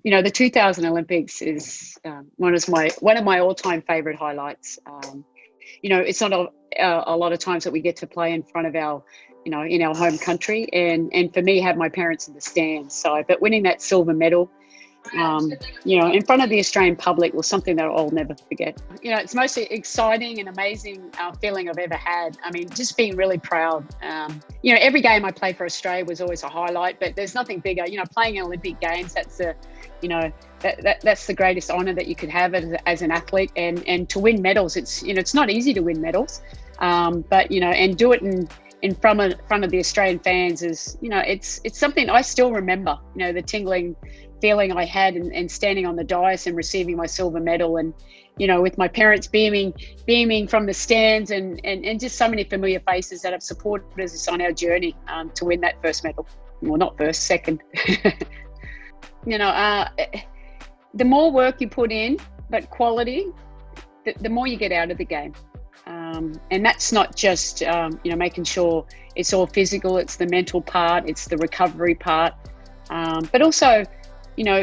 The 2000 Olympics is one of my all-time favorite highlights. It's not a lot of times that we get to play in front of our, in our home country, and for me, have my parents in the stands. So, but winning that silver medal, in front of the Australian public was something that I'll never forget. It's the most exciting and amazing feeling I've ever had. I mean, just being really proud. Every game I played for Australia was always a highlight, but there's nothing bigger. Playing in Olympic Games, that's that's the greatest honor that you could have as an athlete. And to win medals, it's not easy to win medals, but and do it in front of the Australian fans is, it's something I still remember. The tingling feeling I had and standing on the dais and receiving my silver medal, and with my parents beaming from the stands, and just so many familiar faces that have supported us on our journey to win that first medal. Well, not first, second. The more work you put in, but quality, the more you get out of the game. And that's not just making sure it's all physical, it's the mental part, it's the recovery part, but also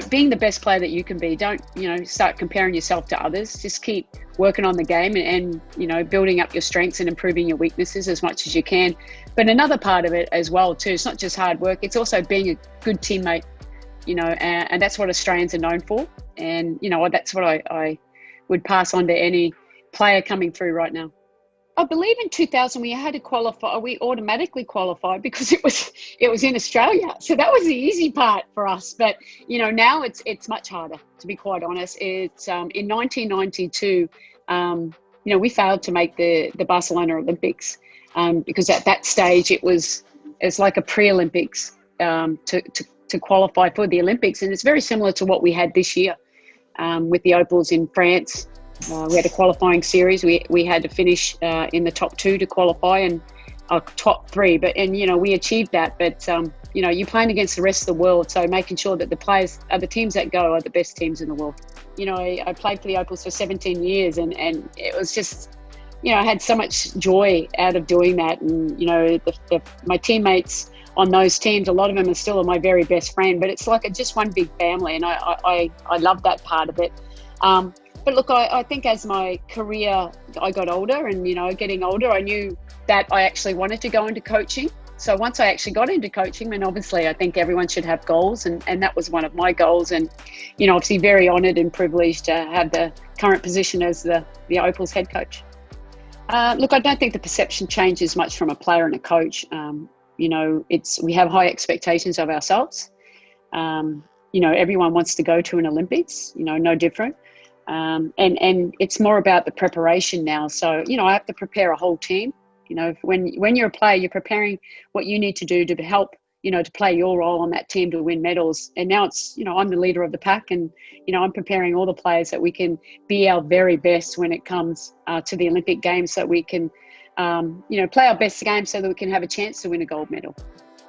being the best player that you can be. Don't, start comparing yourself to others. Just keep working on the game and building up your strengths and improving your weaknesses as much as you can. But another part of it as well too, it's not just hard work, it's also being a good teammate, and that's what Australians are known for. And, that's what I would pass on to any player coming through right now. I believe in 2000 we had to qualify. We automatically qualified because it was in Australia, so that was the easy part for us. But now it's much harder, to be quite honest. It's in 1992, we failed to make the Barcelona Olympics because at that stage it's like a pre-Olympics to qualify for the Olympics, and it's very similar to what we had this year with the Opals in France. We had a qualifying series. We had to finish in the top two to qualify, and top three. We achieved that. But you're playing against the rest of the world, so making sure that the teams that go are the best teams in the world. I played for the Opals for 17 years, and it was just, I had so much joy out of doing that. And my teammates on those teams, a lot of them are still my very best friend. But it's like just one big family, and I love that part of it. But look, I think as my career, I got older and, getting older, I knew that I actually wanted to go into coaching. So once I actually got into coaching, and obviously I think everyone should have goals, and that was one of my goals. And, obviously very honoured and privileged to have the current position as the Opals head coach. Look, I don't think the perception changes much from a player and a coach. We have high expectations of ourselves. Everyone wants to go to an Olympics, no different. And it's more about the preparation now. So, I have to prepare a whole team. When you're a player, you're preparing what you need to do to help, to play your role on that team to win medals. And now it's, I'm the leader of the pack, and, I'm preparing all the players that we can be our very best when it comes to the Olympic Games, so we can, play our best game so that we can have a chance to win a gold medal.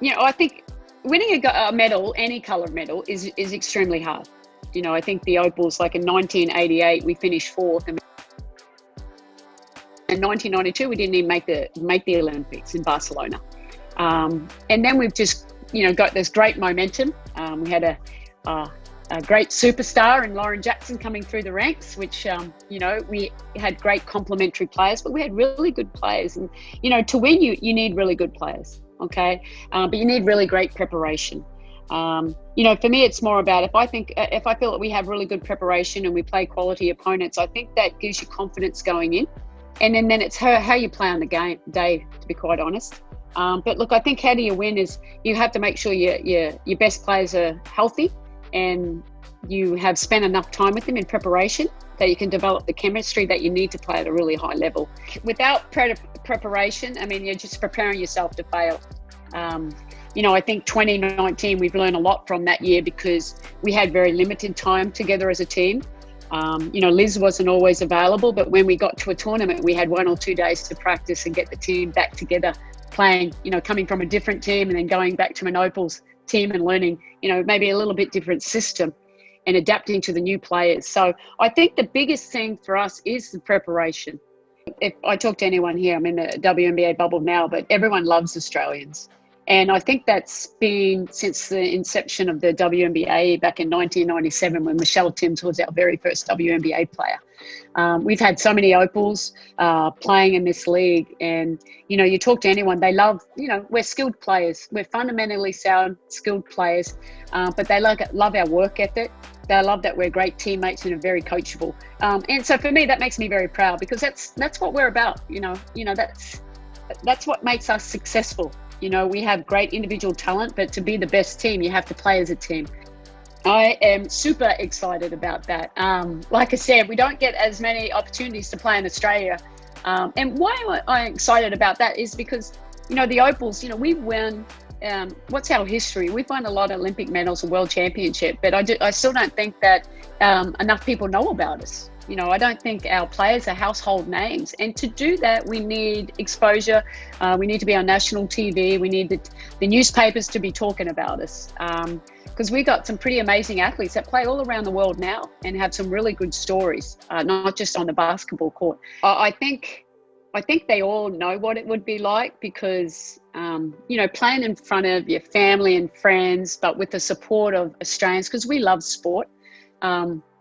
I think winning a medal, any colour medal, is extremely hard. I think the Opals, like in 1988, we finished fourth, and in 1992 we didn't even make the Olympics in Barcelona. And then we've just got this great momentum. We had a great superstar in Lauren Jackson coming through the ranks, which we had great complementary players, but we had really good players. And to win, you need really good players, okay? But you need really great preparation. For me, it's more about if I feel that we have really good preparation and we play quality opponents, I think that gives you confidence going in. And then it's how you play on the game day, to be quite honest. But look, I think how do you win is you have to make sure your best players are healthy and you have spent enough time with them in preparation that you can develop the chemistry that you need to play at a really high level. Without preparation, I mean, you're just preparing yourself to fail. I think 2019, we've learned a lot from that year because we had very limited time together as a team. Liz wasn't always available, but when we got to a tournament, we had 1 or 2 days to practice and get the team back together playing, coming from a different team and then going back to an Opals team and learning, maybe a little bit different system and adapting to the new players. So I think the biggest thing for us is the preparation. If I talk to anyone here, I'm in the WNBA bubble now, but everyone loves Australians. And I think that's been since the inception of the WNBA back in 1997, when Michelle Timms was our very first WNBA player. We've had so many Opals playing in this league, and you talk to anyone, they love, we're skilled players, we're fundamentally sound, skilled players, but they love our work ethic. They love that we're great teammates and are very coachable. And so for me, that makes me very proud, because that's what we're about. That's what makes us successful. We have great individual talent, but to be the best team, you have to play as a team. I am super excited about that. Like I said, we don't get as many opportunities to play in Australia. And why am I excited about that is because, the Opals, we've won, what's our history? We've won a lot of Olympic medals and world championship, but I still don't think that enough people know about us. I don't think our players are household names. And to do that, we need exposure. We need to be on national TV. We need the newspapers to be talking about us. Because we got some pretty amazing athletes that play all around the world now and have some really good stories, not just on the basketball court. I think they all know what it would be like, because, playing in front of your family and friends, but with the support of Australians, because we love sport.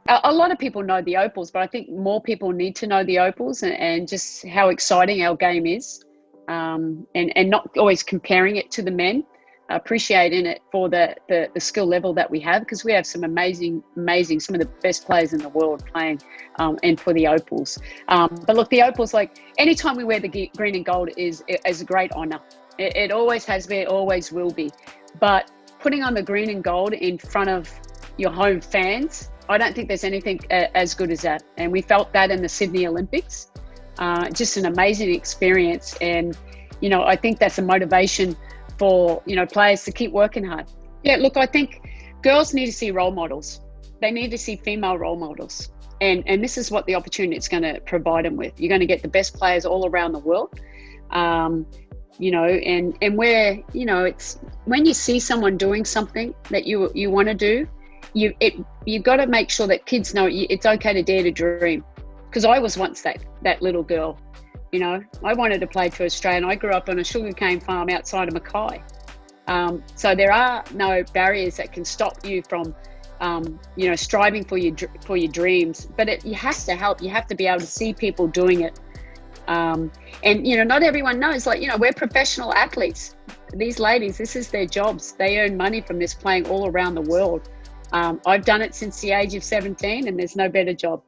A lot of people know the Opals, but I think more people need to know the Opals and just how exciting our game is, and not always comparing it to the men, appreciating it for the skill level that we have, because we have some amazing, some of the best players in the world playing, and for the Opals. But look, the Opals, like anytime we wear the green and gold is a great honour. It always has been, always will be. But putting on the green and gold in front of your home fans, I don't think there's anything as good as that. And we felt that in the Sydney Olympics. Just an amazing experience. And, I think that's a motivation for, players to keep working hard. Yeah, look, I think girls need to see role models. They need to see female role models. And this is what the opportunity is going to provide them with. You're going to get the best players all around the world. And where, it's when you see someone doing something that you want to do, you've got to make sure that kids know it's okay to dare to dream. Because I was once that little girl, I wanted to play for Australia, and I grew up on a sugarcane farm outside of Mackay. So there are no barriers that can stop you from, striving for your dreams. But you have to help. You have to be able to see people doing it. And not everyone knows. We're professional athletes. These ladies, this is their jobs. They earn money from this, playing all around the world. I've done it since the age of 17, and there's no better job.